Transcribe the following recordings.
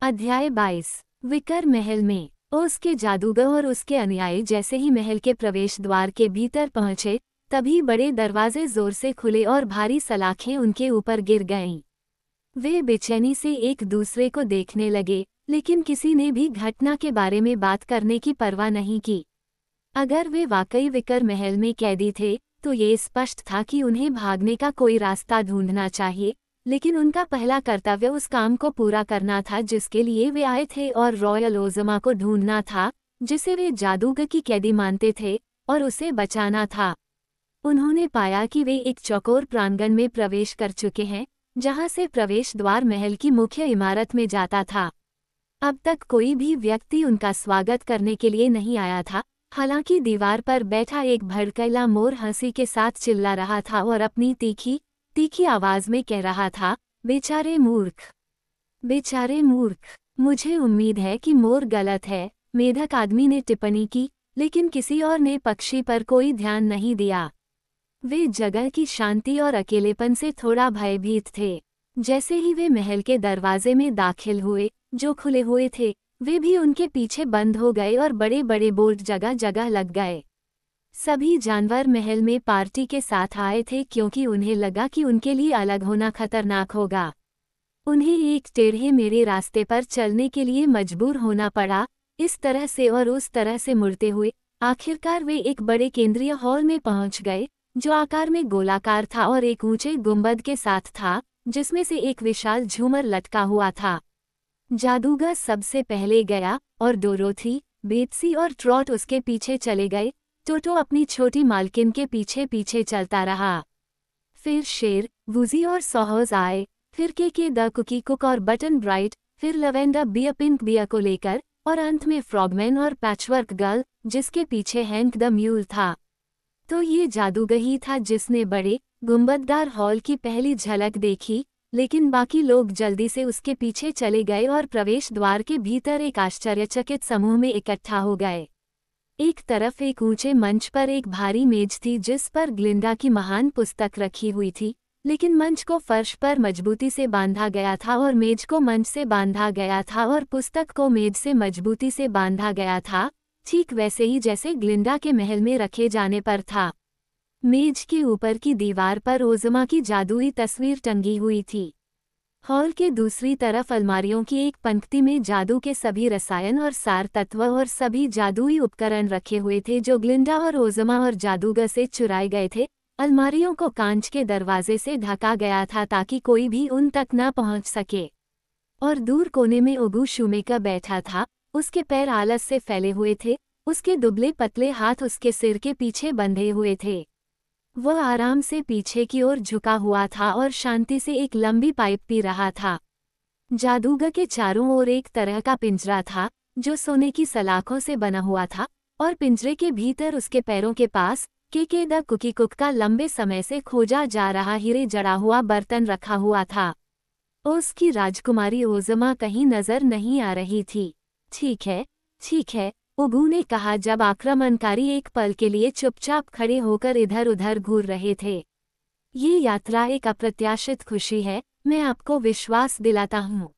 अध्याय 22। विकर महल में उसके जादूगर और उसके अनुयायी जैसे ही महल के प्रवेश द्वार के भीतर पहुंचे, तभी बड़े दरवाजे जोर से खुले और भारी सलाखें उनके ऊपर गिर गईं। वे बेचैनी से एक दूसरे को देखने लगे, लेकिन किसी ने भी घटना के बारे में बात करने की परवाह नहीं की। अगर वे वाकई विकर महल में कैदी थे, तो ये स्पष्ट था कि उन्हें भागने का कोई रास्ता ढूंढना चाहिए, लेकिन उनका पहला कर्तव्य उस काम को पूरा करना था जिसके लिए वे आए थे, और रॉयल ओज़मा को ढूंढना था, जिसे वे जादूगर की कैदी मानते थे, और उसे बचाना था। उन्होंने पाया कि वे एक चौकोर प्रांगण में प्रवेश कर चुके हैं, जहां से प्रवेश द्वार महल की मुख्य इमारत में जाता था। अब तक कोई भी व्यक्ति उनका स्वागत करने के लिए नहीं आया था। हालांकि दीवार पर बैठा एक भड़कीला मोर हंसी के साथ चिल्ला रहा था और अपनी तीखी तीखी आवाज में कह रहा था, बेचारे मूर्ख, बेचारे मूर्ख। मुझे उम्मीद है कि मोर गलत है, मेढक आदमी ने टिप्पणी की, लेकिन किसी और ने पक्षी पर कोई ध्यान नहीं दिया। वे जगह की शांति और अकेलेपन से थोड़ा भयभीत थे। जैसे ही वे महल के दरवाजे में दाखिल हुए, जो खुले हुए थे, वे भी उनके पीछे बंद हो गए और बड़े बड़े बोल्ट जगह जगह लग गए। सभी जानवर महल में पार्टी के साथ आए थे क्योंकि उन्हें लगा कि उनके लिए अलग होना खतरनाक होगा। उन्हें एक टेढ़े मेढ़े रास्ते पर चलने के लिए मजबूर होना पड़ा, इस तरह से और उस तरह से मुड़ते हुए आखिरकार वे एक बड़े केंद्रीय हॉल में पहुंच गए, जो आकार में गोलाकार था और एक ऊंचे गुंबद के साथ था, जिसमें से एक विशाल झूमर लटका हुआ था। जादूगर सबसे पहले गया और डोरोथी, बेत्सी और ट्रॉट उसके पीछे चले गए। टोटो अपनी छोटी मालकिन के पीछे पीछे चलता रहा। फिर शेर, वूजी और सॉहर्स आए, फिर के द कुकी कुक और बटन ब्राइट, फिर लवेंडर बियर पिंक बियर को लेकर, और अंत में फ्रॉगमैन और पैचवर्क गर्ल, जिसके पीछे हैंक द म्यूल था। तो ये जादूगर ही था जिसने बड़े गुंबददार हॉल की पहली झलक देखी, लेकिन बाकी लोग जल्दी से उसके पीछे चले गए और प्रवेश द्वार के भीतर एक आश्चर्यचकित समूह में इकट्ठा हो गए। एक तरफ एक ऊंचे मंच पर एक भारी मेज थी जिस पर ग्लिंडा की महान पुस्तक रखी हुई थी, लेकिन मंच को फर्श पर मजबूती से बांधा गया था और मेज को मंच से बांधा गया था और पुस्तक को मेज से मजबूती से बांधा गया था, ठीक वैसे ही जैसे ग्लिंडा के महल में रखे जाने पर था। मेज के ऊपर की दीवार पर ओज़मा की जादुई तस्वीर टंगी हुई थी। हॉल के दूसरी तरफ अलमारियों की एक पंक्ति में जादू के सभी रसायन और सार तत्व और सभी जादुई उपकरण रखे हुए थे जो ग्लिंडा और ओज़मा और जादूगर से चुराए गए थे। अलमारियों को कांच के दरवाजे से ढका गया था ताकि कोई भी उन तक न पहुंच सके। और दूर कोने में ओगू शूमेकर बैठा था, उसके पैर आलस से फैले हुए थे, उसके दुबले पतले हाथ उसके सिर के पीछे बंधे हुए थे। वह आराम से पीछे की ओर झुका हुआ था और शांति से एक लंबी पाइप पी रहा था। जादूगर के चारों ओर एक तरह का पिंजरा था, जो सोने की सलाखों से बना हुआ था, और पिंजरे के भीतर उसके पैरों के पास के द कुकी कुक का लंबे समय से खोजा जा रहा हीरे जड़ा हुआ बर्तन रखा हुआ था। उसकी राजकुमारी ओज़मा कहीं नजर नहीं आ रही थी। ठीक है, ओगू ने कहा जब आक्रमणकारी एक पल के लिए चुपचाप खड़े होकर इधर उधर घूर रहे थे। ये यात्रा एक अप्रत्याशित खुशी है, मैं आपको विश्वास दिलाता हूँ।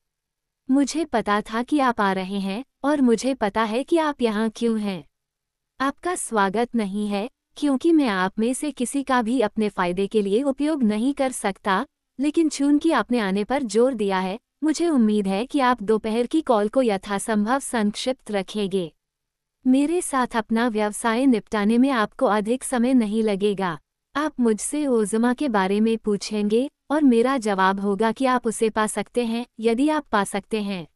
मुझे पता था कि आप आ रहे हैं, और मुझे पता है कि आप यहाँ क्यों हैं। आपका स्वागत नहीं है, क्योंकि मैं आप में से किसी का भी अपने फायदे के लिए उपयोग नहीं कर सकता, लेकिन चूंकि आपने आने पर जोर दिया है, मुझे उम्मीद है कि आप दोपहर की कॉल को यथासंभव संक्षिप्त रखेंगे। मेरे साथ अपना व्यवसाय निपटाने में आपको अधिक समय नहीं लगेगा। आप मुझसे ओज़मा के बारे में पूछेंगे, और मेरा जवाब होगा कि आप उसे पा सकते हैं, यदि आप पा सकते हैं।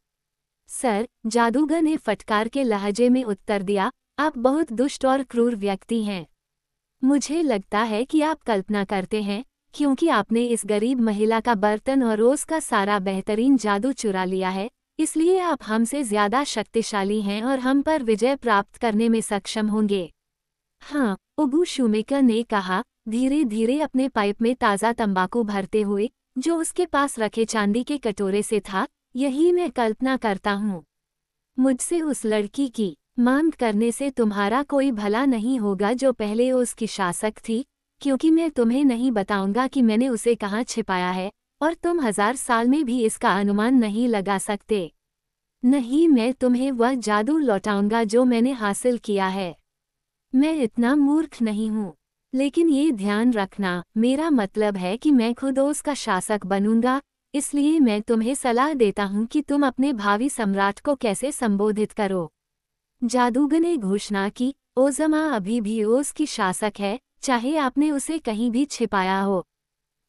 सर, जादूगर ने फटकार के लहजे में उत्तर दिया, आप बहुत दुष्ट और क्रूर व्यक्ति हैं। मुझे लगता है कि आप कल्पना करते हैं, क्योंकि आपने इस गरीब महिला का बर्तन और रोज़ का सारा बेहतरीन जादू चुरा लिया है, इसलिए आप हमसे ज्यादा शक्तिशाली हैं और हम पर विजय प्राप्त करने में सक्षम होंगे। हाँ, ओगू शूमेकर ने कहा, धीरे धीरे अपने पाइप में ताज़ा तंबाकू भरते हुए, जो उसके पास रखे चांदी के कटोरे से था। यही मैं कल्पना करता हूँ। मुझसे उस लड़की की मांग करने से तुम्हारा कोई भला नहीं होगा जो पहले उसकी शासक थी, क्योंकि मैं तुम्हें नहीं बताऊंगा कि मैंने उसे कहाँ छिपाया है, और तुम 1000 साल में भी इसका अनुमान नहीं लगा सकते। नहीं, मैं तुम्हें वह जादू लौटाऊंगा जो मैंने हासिल किया है। मैं इतना मूर्ख नहीं हूँ। लेकिन ये ध्यान रखना, मेरा मतलब है कि मैं खुद उसका शासक बनूंगा, इसलिए मैं तुम्हें सलाह देता हूँ कि तुम अपने भावी सम्राट को कैसे संबोधित करो। जादूगर ने घोषणा की, ओज़मा अभी भी ओज़ की शासक है, चाहे आपने उसे कहीं भी छिपाया हो।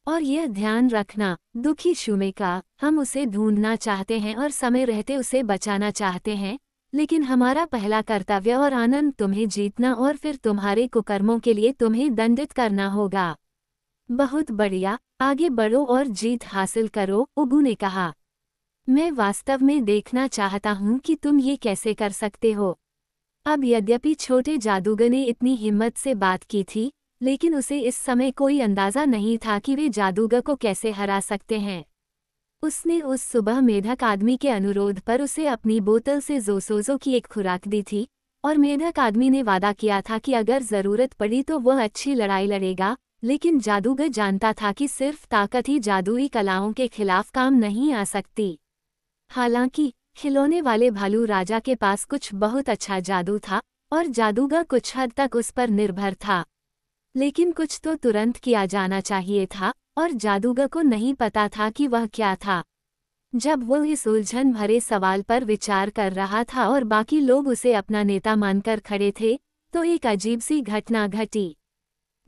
और यह ध्यान रखना, दुखी शुमेका, हम उसे ढूंढना चाहते हैं और समय रहते उसे बचाना चाहते हैं, लेकिन हमारा पहला कर्तव्य और आनंद तुम्हें जीतना और फिर तुम्हारे कुकर्मों के लिए तुम्हें दंडित करना होगा। बहुत बढ़िया, आगे बढ़ो और जीत हासिल करो, उगू ने कहा। मैं वास्तव में देखना चाहता हूँ कि तुम ये कैसे कर सकते हो। अब यद्यपि छोटे जादूगर ने इतनी हिम्मत से बात की थी, लेकिन उसे इस समय कोई अंदाजा नहीं था कि वे जादूगर को कैसे हरा सकते हैं। उसने उस सुबह मेढक आदमी के अनुरोध पर उसे अपनी बोतल से जोसोजो की एक खुराक दी थी, और मेढक आदमी ने वादा किया था कि अगर जरूरत पड़ी तो वह अच्छी लड़ाई लड़ेगा, लेकिन जादूगर जानता था कि सिर्फ ताकत ही जादुई कलाओं के खिलाफ काम नहीं आ सकती। हालांकि खिलौने वाले भालू राजा के पास कुछ बहुत अच्छा जादू था, और जादूगर कुछ हद तक उस पर निर्भर था। लेकिन कुछ तो तुरंत किया जाना चाहिए था, और जादूगर को नहीं पता था कि वह क्या था। जब वह इस उलझन भरे सवाल पर विचार कर रहा था और बाकी लोग उसे अपना नेता मानकर खड़े थे, तो एक अजीब सी घटना घटी।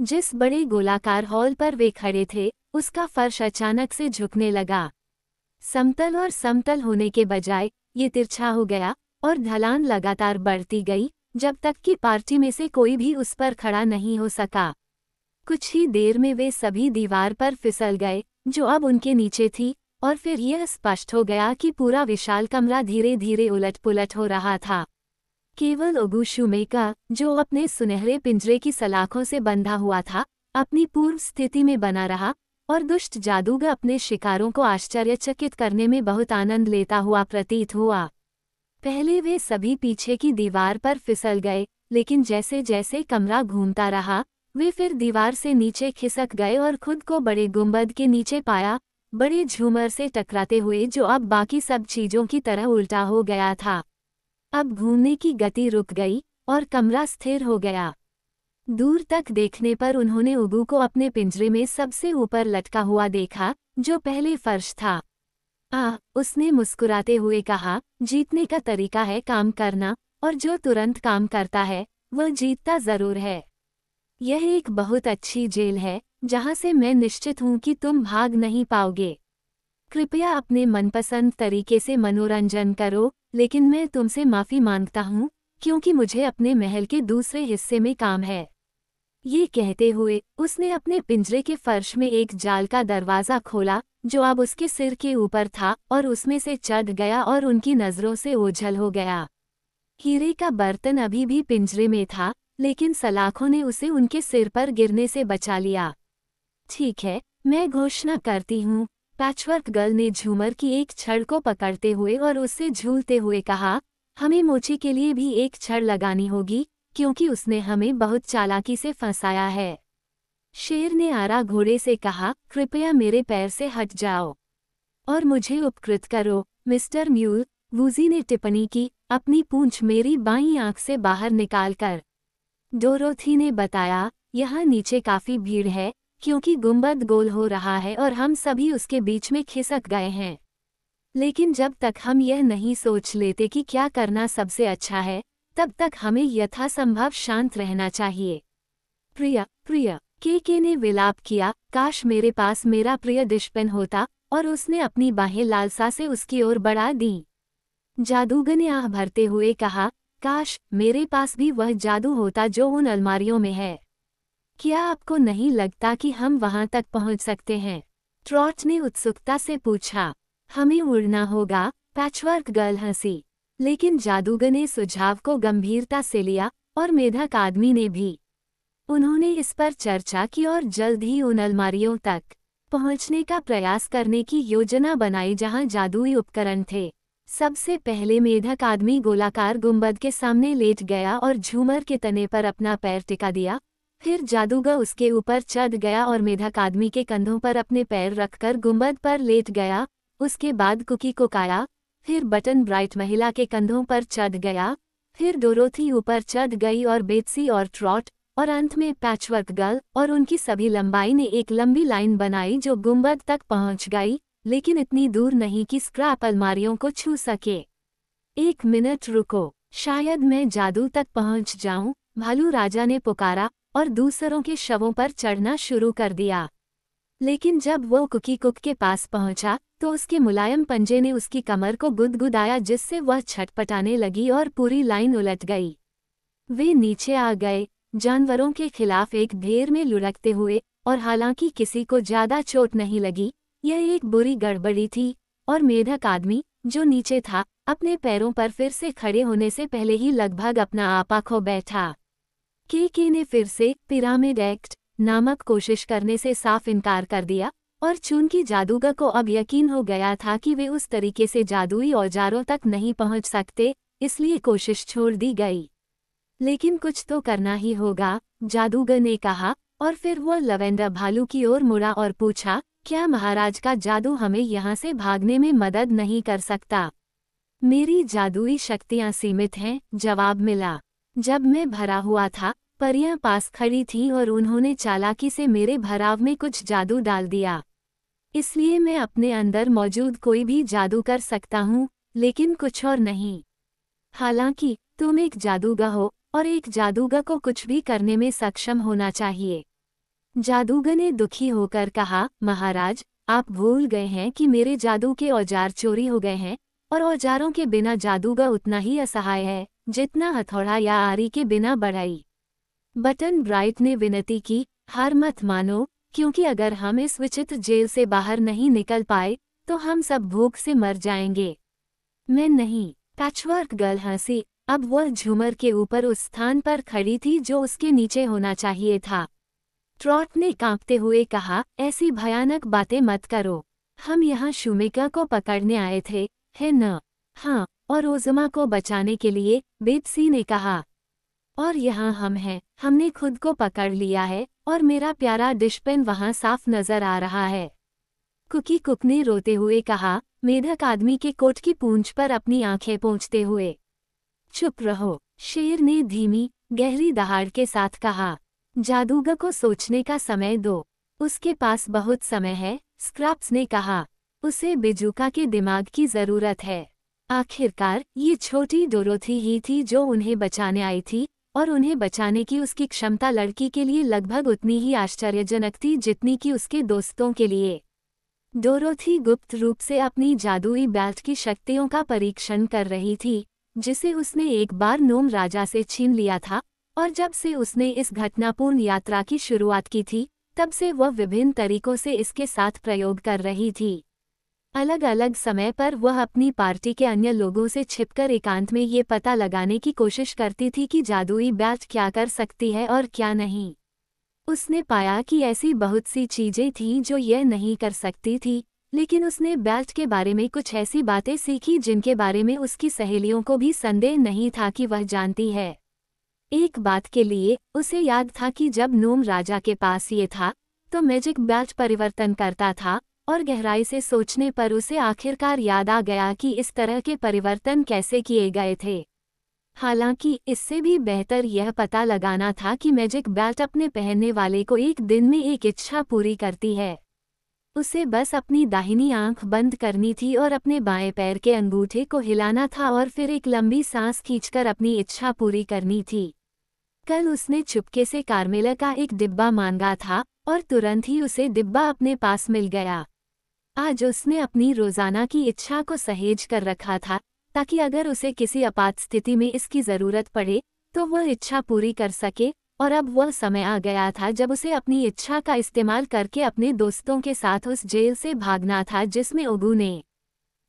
जिस बड़े गोलाकार हॉल पर वे खड़े थे, उसका फर्श अचानक से झुकने लगा। समतल और समतल होने के बजाय ये तिरछा हो गया, और ढलान लगातार बढ़ती गई, जब तक कि पार्टी में से कोई भी उस पर खड़ा नहीं हो सका। कुछ ही देर में वे सभी दीवार पर फिसल गए, जो अब उनके नीचे थी, और फिर यह स्पष्ट हो गया कि पूरा विशाल कमरा धीरे धीरे उलट-पुलट हो रहा था। केवल ओगू शुमेका, जो अपने सुनहरे पिंजरे की सलाखों से बंधा हुआ था, अपनी पूर्व स्थिति में बना रहा, और दुष्ट जादूगर अपने शिकारों को आश्चर्यचकित करने में बहुत आनंद लेता हुआ प्रतीत हुआ। पहले वे सभी पीछे की दीवार पर फिसल गए, लेकिन जैसे जैसे कमरा घूमता रहा, वे फिर दीवार से नीचे खिसक गए और खुद को बड़े गुंबद के नीचे पाया, बड़े झूमर से टकराते हुए जो अब बाकी सब चीजों की तरह उल्टा हो गया था। अब घूमने की गति रुक गई, और कमरा स्थिर हो गया। दूर तक देखने पर उन्होंने उगू को अपने पिंजरे में सबसे ऊपर लटका हुआ देखा, जो पहले फर्श था। उसने मुस्कुराते हुए कहा, जीतने का तरीका है काम करना, और जो तुरंत काम करता है, वह जीतता जरूर है। यह एक बहुत अच्छी जेल है, जहां से मैं निश्चित हूं कि तुम भाग नहीं पाओगे। कृपया अपने मनपसंद तरीके से मनोरंजन करो, लेकिन मैं तुमसे माफी मांगता हूं, क्योंकि मुझे अपने महल के दूसरे हिस्से में काम है। ये कहते हुए उसने अपने पिंजरे के फर्श में एक जाल का दरवाज़ा खोला, जो अब उसके सिर के ऊपर था, और उसमें से चढ़ गया और उनकी नज़रों से ओझल हो गया। हीरे का बर्तन अभी भी पिंजरे में था, लेकिन सलाखों ने उसे उनके सिर पर गिरने से बचा लिया। ठीक है, मैं घोषणा करती हूँ, पैचवर्क गर्ल ने झूमर की एक छड़ को पकड़ते हुए और उससे झूलते हुए कहा, हमें मोची के लिए भी एक छड़ लगानी होगी, क्योंकि उसने हमें बहुत चालाकी से फंसाया है। शेर ने आरा घोड़े से कहा, कृपया मेरे पैर से हट जाओ और मुझे उपकृत करो, मिस्टर म्यूल, वूजी ने टिप्पणी की, अपनी पूंछ मेरी बाईं आंख से बाहर निकालकर। डोरोथी ने बताया, यहाँ नीचे काफी भीड़ है, क्योंकि गुंबद गोल हो रहा है और हम सभी उसके बीच में खिसक गए हैं। लेकिन जब तक हम यह नहीं सोच लेते कि क्या करना सबसे अच्छा है, तब तक हमें यथासंभव शांत रहना चाहिए। प्रिय प्रिय, के ने विलाप किया, काश मेरे पास मेरा प्रिय डिशपेन होता, और उसने अपनी बाहें लालसा से उसकी ओर बढ़ा दी। जादूगर ने आह भरते हुए कहा, काश मेरे पास भी वह जादू होता जो उन अलमारियों में है। क्या आपको नहीं लगता कि हम वहां तक पहुंच सकते हैं? ट्रॉट ने उत्सुकता से पूछा। हमें उड़ना होगा, पैचवर्क गर्ल हंसी। लेकिन जादूगर ने सुझाव को गंभीरता से लिया, और मेढक आदमी ने भी। उन्होंने इस पर चर्चा की और जल्द ही उन अलमारियों तक पहुंचने का प्रयास करने की योजना बनाई जहां जादुई उपकरण थे। सबसे पहले मेढक आदमी गोलाकार गुंबद के सामने लेट गया और झूमर के तने पर अपना पैर टिका दिया। फिर जादूगर उसके ऊपर चढ़ गया और मेढक आदमी के कंधों पर अपने पैर रखकर गुंबद पर लेट गया। उसके बाद कुकी को काया, फिर बटन ब्राइट महिला के कंधों पर चढ़ गया, फिर डोरोथी ऊपर चढ़ गई और बेट्सी और ट्रॉट, और अंत में पैचवर्क गर्ल और उनकी सभी लंबाई ने एक लंबी लाइन बनाई जो गुंबद तक पहुंच गई, लेकिन इतनी दूर नहीं कि स्क्रैप अलमारियों को छू सके। 1 मिनट रुको, शायद मैं जादू तक पहुंच जाऊं, भालू राजा ने पुकारा और दूसरों के शवों पर चढ़ना शुरू कर दिया। लेकिन जब वो कुकी कुक के पास पहुंचा तो उसके मुलायम पंजे ने उसकी कमर को गुदगुदाया, जिससे वह छटपटाने लगी और पूरी लाइन उलट गई। वे नीचे आ गए, जानवरों के खिलाफ एक ढेर में लुढ़कते हुए, और हालांकि किसी को ज्यादा चोट नहीं लगी, यह एक बुरी गड़बड़ी थी, और मेढक आदमी जो नीचे था अपने पैरों पर फिर से खड़े होने से पहले ही लगभग अपना आपा खो बैठा। के ने फिर से पिरामिड एक्ट नामक कोशिश करने से साफ इनकार कर दिया, और चूंकि जादूगर को अब यकीन हो गया था कि वे उस तरीके से जादुई औजारों तक नहीं पहुंच सकते, इसलिए कोशिश छोड़ दी गई। लेकिन कुछ तो करना ही होगा, जादूगर ने कहा, और फिर वो लवेंडर भालू की ओर मुड़ा और पूछा, क्या महाराज का जादू हमें यहाँ से भागने में मदद नहीं कर सकता? मेरी जादुई शक्तियाँ सीमित हैं, जवाब मिला। जब मैं भरा हुआ था, परियां पास खड़ी थीं और उन्होंने चालाकी से मेरे भराव में कुछ जादू डाल दिया। इसलिए मैं अपने अंदर मौजूद कोई भी जादू कर सकता हूँ, लेकिन कुछ और नहीं। हालांकि तुम एक जादूगर हो, और एक जादूगर को कुछ भी करने में सक्षम होना चाहिए। जादूगर ने दुखी होकर कहा, महाराज, आप भूल गए हैं कि मेरे जादू के औजार चोरी हो गए हैं, और औजारों के बिना जादूगर उतना ही असहाय है जितना हथौड़ा या आरी के बिना बढ़ई। बटन ब्राइट ने विनती की, हार मत मानो, क्योंकि अगर हम इस विचित्र जेल से बाहर नहीं निकल पाए तो हम सब भूख से मर जाएंगे। मैं नहीं, पैचवर्क गर्ल हंसी। अब वह झूमर के ऊपर उस स्थान पर खड़ी थी जो उसके नीचे होना चाहिए था। ट्रॉट ने कांपते हुए कहा, ऐसी भयानक बातें मत करो। हम यहाँ शूमेका को पकड़ने आए थे, है न? हाँ, और ओज़मा को बचाने के लिए, बेट्सी ने कहा। और यहाँ हम हैं, हमने खुद को पकड़ लिया है, और मेरा प्यारा डिशपेन वहाँ साफ नजर आ रहा है। कुकी कुक ने रोते हुए कहा, मेढक आदमी के कोट की पूंछ पर अपनी आंखें पोंछते हुए। चुप रहो, शेर ने धीमी गहरी दहाड़ के साथ कहा। जादूगर को सोचने का समय दो, उसके पास बहुत समय है, स्क्रैप्स ने कहा। उसे बिजूका के दिमाग की जरूरत है। आखिरकार ये छोटी डोरोथी ही थी जो उन्हें बचाने आई थी, और उन्हें बचाने की उसकी क्षमता लड़की के लिए लगभग उतनी ही आश्चर्यजनक थी जितनी कि उसके दोस्तों के लिए। डोरोथी गुप्त रूप से अपनी जादुई बेल्ट की शक्तियों का परीक्षण कर रही थी, जिसे उसने एक बार नोम राजा से छीन लिया था, और जब से उसने इस घटनापूर्ण यात्रा की शुरुआत की थी, तब से वह विभिन्न तरीकों से इसके साथ प्रयोग कर रही थी। अलग अलग समय पर वह अपनी पार्टी के अन्य लोगों से छिपकर एकांत में ये पता लगाने की कोशिश करती थी कि जादुई बेल्ट क्या कर सकती है और क्या नहीं। उसने पाया कि ऐसी बहुत सी चीजें थीं जो यह नहीं कर सकती थी, लेकिन उसने बेल्ट के बारे में कुछ ऐसी बातें सीखी जिनके बारे में उसकी सहेलियों को भी संदेह नहीं था कि वह जानती है। एक बात के लिए उसे याद था कि जब नोम राजा के पास ये था, तो मैजिक बेल्ट परिवर्तन करता था, और गहराई से सोचने पर उसे आखिरकार याद आ गया कि इस तरह के परिवर्तन कैसे किए गए थे। हालांकि इससे भी बेहतर यह पता लगाना था कि मैजिक बेल्ट अपने पहनने वाले को एक दिन में एक इच्छा पूरी करती है। उसे बस अपनी दाहिनी आंख बंद करनी थी और अपने बाएं पैर के अंगूठे को हिलाना था और फिर एक लंबी सांस खींचकर अपनी इच्छा पूरी करनी थी। कल उसने चुपके से कार्मेला का एक डिब्बा मांगा था, और तुरंत ही उसे डिब्बा अपने पास मिल गया। आज उसने अपनी रोजाना की इच्छा को सहेज कर रखा था, ताकि अगर उसे किसी आपात स्थिति में इसकी जरूरत पड़े तो वह इच्छा पूरी कर सके, और अब वह समय आ गया था जब उसे अपनी इच्छा का इस्तेमाल करके अपने दोस्तों के साथ उस जेल से भागना था जिसमें ओगू ने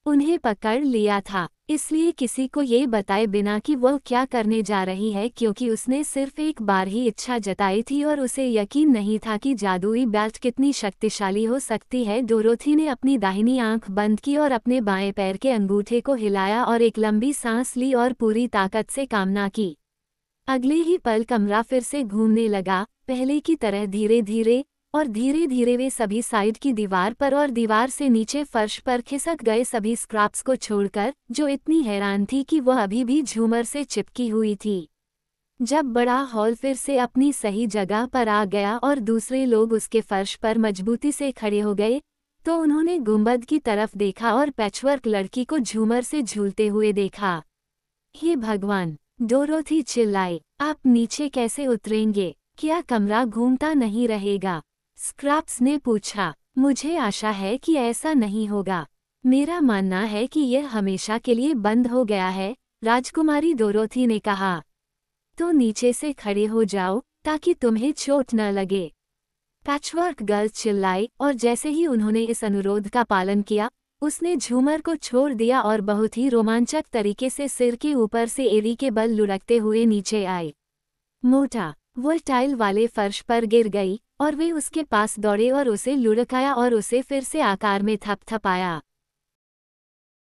उन्हें पकड़ लिया था। इसलिए किसी को ये बताए बिना कि वह क्या करने जा रही है, क्योंकि उसने सिर्फ एक बार ही इच्छा जताई थी और उसे यकीन नहीं था कि जादुई बेल्ट कितनी शक्तिशाली हो सकती है। डोरोथी ने अपनी दाहिनी आंख बंद की और अपने बाएं पैर के अंगूठे को हिलाया और एक लंबी सांस ली और पूरी ताकत से कामना की। अगले ही पल कमरा फिर से घूमने लगा, पहले की तरह धीरे धीरे, और धीरे धीरे वे सभी साइड की दीवार पर और दीवार से नीचे फर्श पर खिसक गए, सभी स्क्रैप्स को छोड़कर, जो इतनी हैरान थी कि वह अभी भी झूमर से चिपकी हुई थी। जब बड़ा हॉल फिर से अपनी सही जगह पर आ गया और दूसरे लोग उसके फर्श पर मजबूती से खड़े हो गए, तो उन्होंने गुंबद की तरफ देखा और पैचवर्क लड़की को झूमर से झूलते हुए देखा। हे भगवान! डोरोथी चिल्लाई, आप नीचे कैसे उतरेंगे? क्या कमरा घूमता नहीं रहेगा? स्क्रैप्स ने पूछा। मुझे आशा है कि ऐसा नहीं होगा। मेरा मानना है कि यह हमेशा के लिए बंद हो गया है, राजकुमारी डोरोथी ने कहा। तो नीचे से खड़े हो जाओ ताकि तुम्हें चोट न लगे, पैचवर्क गर्ल चिल्लाई, और जैसे ही उन्होंने इस अनुरोध का पालन किया, उसने झूमर को छोड़ दिया और बहुत ही रोमांचक तरीके से सिर के ऊपर से एड़ी के बल लुढ़कते हुए नीचे आई। मोटा वो टाइल वाले फर्श पर गिर गई और वे उसके पास दौड़े और उसे लुढ़काया और उसे फिर से आकार में थपथपाया।